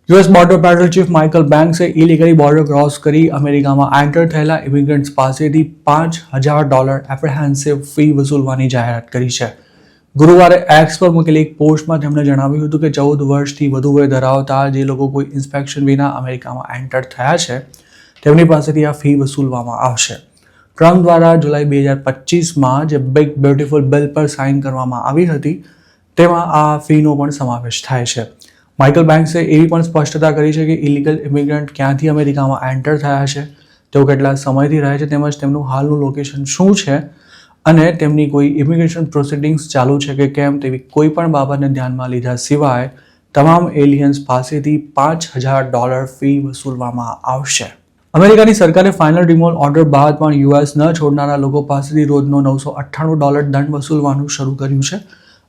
US border patrol chief Michael બેન્ક્સે illegally border cross કરી અમેરિકામાં એન્ટર થયેલા ઇમિગ્રન્ટ્સ પાસેથી $5,000 એપ્રિહેન્સિવ ફી વસૂલવાની જાહેરાત કરી છે. ગુરુવારે એક્સ પર મૂકેલી એક પોસ્ટમાં તેમણે જણાવ્યું હતું કે 14 વર્ષથી વધુ વય ધરાવતા જે લોકો કોઈ ઇન્સ્પેક્શન વિના અમેરિકામાં એન્ટર થયા છે તેમની પાસેથી આ ફી વસૂલવામાં આવશે. ટ્રમ્પ દ્વારા જુલાઈ 2025માં જે બિગ બ્યુટીફુલ બિલ પર સાઇન કરવામાં આવી હતી તેમાં આ ફીનો પણ સમાવેશ થાય છે. માઇકલ બેન્ક્સે એવી પણ સ્પષ્ટતા કરી છે કે ઇલીગલ ઇમિગ્રન્ટ ક્યાંથી અમેરિકામાં એન્ટર થયા છે, તેઓ કેટલા સમયથી રહે છે તેમજ તેમનું હાલનું લોકેશન શું છે અને તેમની કોઈ ઇમિગ્રેશન પ્રોસિડિંગ્સ ચાલુ છે કે કેમ તેવી કોઈ પણ બાબતને ધ્યાનમાં લીધા સિવાય તમામ એલિયન્સ પાસેથી $5,000 ફી વસૂલવામાં આવશે. અમેરિકાની સરકારે ફાઇનલ રિમૂવલ ઓર્ડર બાદ પણ યુએસ ન છોડનારા લોકો પાસેથી રોજનો $998 દંડ વસૂલવાનું શરૂ કર્યું છે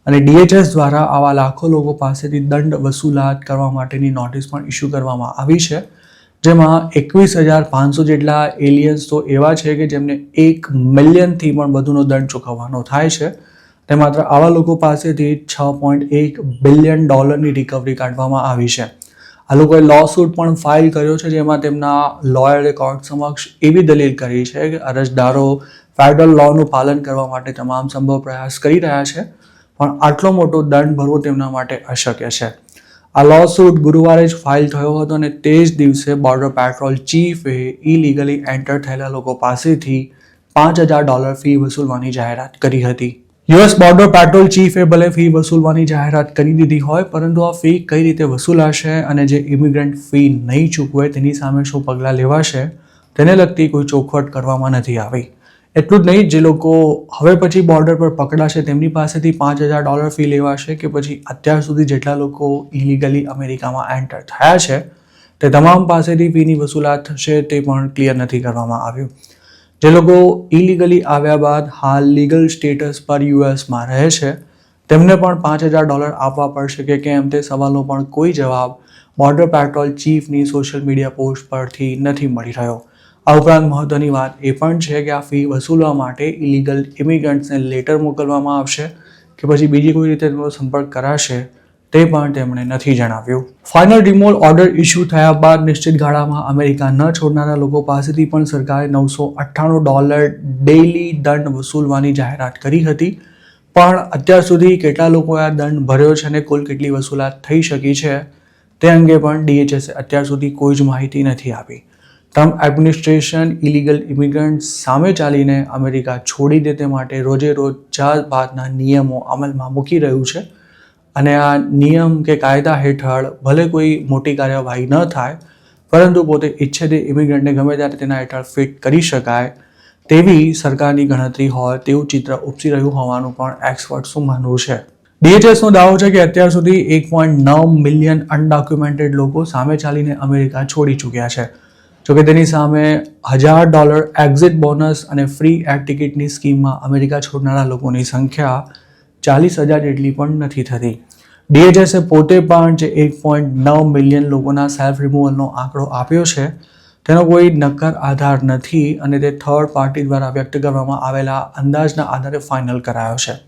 અને DHS દ્વારા આવા લાખો લોકો પાસેથી દંડ વસૂલાત કરવા માટેની નોટિસ પણ ઇસ્યુ કરવામાં આવી છે, જેમાં 21,500 જેટલા એલિયન્સ તો એવા છે કે જેમને $1 મિલિયનથી પણ વધુનો દંડ ચૂકવવાનો થાય છે. તે માત્ર આવા લોકો પાસેથી $6.1 બિલિયન રિકવરી કાઢવામાં આવી છે. આ લોકોએ લો સૂટ પણ ફાઇલ કર્યો છે, જેમાં તેમના લોયરે કોર્ટ સમક્ષ એવી દલીલ કરી છે કે અરજદારો ફેડરલ લોનું પાલન કરવા માટે તમામ સંભવ પ્રયાસ કરી રહ્યા છે, પણ આટલો મોટો દંડ ભરવો તેમના માટે અશક્ય છે. આ લો સૂટ ગુરુવારે જ ફાઇલ થયો હતો અને તે જ દિવસે બોર્ડર પેટ્રોલ ચીફે ઇલીગલી એન્ટર થયેલા લોકો પાસેથી $5,000 ફી વસૂલવાની જાહેરાત કરી હતી. યુએસ બોર્ડર પેટ્રોલ ચીફે ભલે ફી વસૂલવાની જાહેરાત કરી દીધી હોય, પરંતુ આ ફી કઈ રીતે વસૂલાશે અને જે ઇમિગ્રન્ટ ફી નહીં ચૂકવે તેની સામે શું પગલાં લેવાશે તેને લગતી કોઈ ચોખવટ કરવામાં નથી આવી. એટલું જ નહીં, જે લોકો હવે પછી બોર્ડર પર પકડાશે તેમની પાસેથી $5,000 ફી લેવાશે કે પછી અત્યાર સુધી જેટલા લોકો ઇલીગલી અમેરિકામાં એન્ટર થયા છે તે તમામ પાસેથી ફીની વસૂલાત થશે તે પણ ક્લિયર નથી કરવામાં આવ્યું. જે લોકો ઇલીગલી આવ્યા બાદ હાલ લીગલ સ્ટેટસ પર યુએસમાં રહે છે તેમને પણ $5,000 આપવા પડશે કે કેમ તે સવાલનો પણ કોઈ જવાબ બોર્ડર પેટ્રોલ ચીફની સોશિયલ મીડિયા પોસ્ટ પરથી નથી મળી રહ્યો. આ ઉપરાંત મહત્વની વાત એ પણ છે કે આ ફી વસૂલવા માટે ઇલીગલ ઇમિગ્રન્ટ્સને લેટર મોકલવામાં આવશે કે પછી બીજી કોઈ રીતે તેમનો સંપર્ક કરાશે તે પણ તેમણે નથી જણાવ્યું. ફાઇનલ રિમૂવલ ઓર્ડર ઇસ્યુ થયા બાદ નિશ્ચિત ગાળામાં અમેરિકા ન છોડનારા લોકો પાસેથી પણ સરકારે $998 ડેઇલી દંડ વસૂલવાની જાહેરાત કરી હતી, પણ અત્યાર સુધી કેટલા લોકોએ આ દંડ ભર્યો છે અને કુલ કેટલી વસૂલાત થઈ શકી છે તે અંગે પણ DHS અત્યાર સુધી કોઈ જ માહિતી નથી આપી. ટ્રમ્પ એડમિનિસ્ટ્રેશન ઇલીગલ ઇમિગ્રન્ટ્સ સામે ચાલીને અમેરિકા છોડી દે તે માટે રોજે રોજ જાતભાતના નિયમો અમલમાં મૂકી રહ્યું છે અને આ નિયમ કે કાયદા હેઠળ ભલે કોઈ મોટી કાર્યવાહી ન થાય, પરંતુ પોતે ઈચ્છે તે ઇમિગ્રન્ટને ગમે ત્યારે તેના હેઠળ ફિટ કરી શકાય તેવી સરકારની ગણતરી હોય તેવું ચિત્ર ઉપસી રહ્યું હોવાનું પણ એક્સપર્ટ્સનું માનવું છે. DHSનો દાવો છે કે અત્યાર સુધી 1.9 મિલિયન અનડોક્યુમેન્ટેડ લોકો સામે ચાલીને અમેરિકા છોડી ચૂક્યા છે. જોકે તેની સામે $1,000 એક્ઝિટ બોનસ અને ફ્રી એર ટિકિટની સ્કીમમાં અમેરિકા છોડનારા લોકોની સંખ્યા 40,000 જેટલી પણ નથી થતી. DHSએ પોતે પણ જે 1.9 મિલિયન લોકોના સેલ્ફ રિમૂવલનો આંકડો આપ્યો છે તેનો કોઈ નક્કર આધાર નથી અને તે થર્ડ પાર્ટી દ્વારા વ્યક્ત કરવામાં આવેલા અંદાજના આધારે ફાઇનલ કરાયો છે.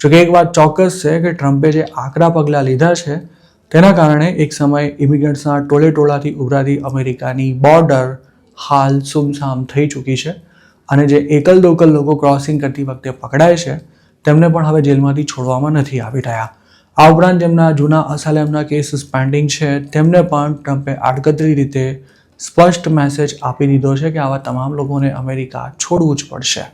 જોકે એક વાત ચોક્કસ છે કે ટ્રમ્પે જે આકરા પગલાં લીધા છે તેના કારણે એક સમયે ઇમિગ્રન્ટ્સના ટોળેટોળાથી ઉભરાતી અમેરિકાની બોર્ડર હાલ સુમસામ થઈ ચૂકી છે અને જે એકલ દોકલ લોકો ક્રોસિંગ કરતી વખતે પકડાય છે તેમને પણ હવે જેલમાંથી છોડવામાં નથી આવી રહ્યા. આ ઉપરાંત જેમના જૂના અસાલેમના કેસીસ પેન્ડિંગ છે તેમને પણ ટ્રમ્પે આડકતરી રીતે સ્પષ્ટ મેસેજ આપી દીધો છે કે આવા તમામ લોકોને અમેરિકા છોડવું જ પડશે.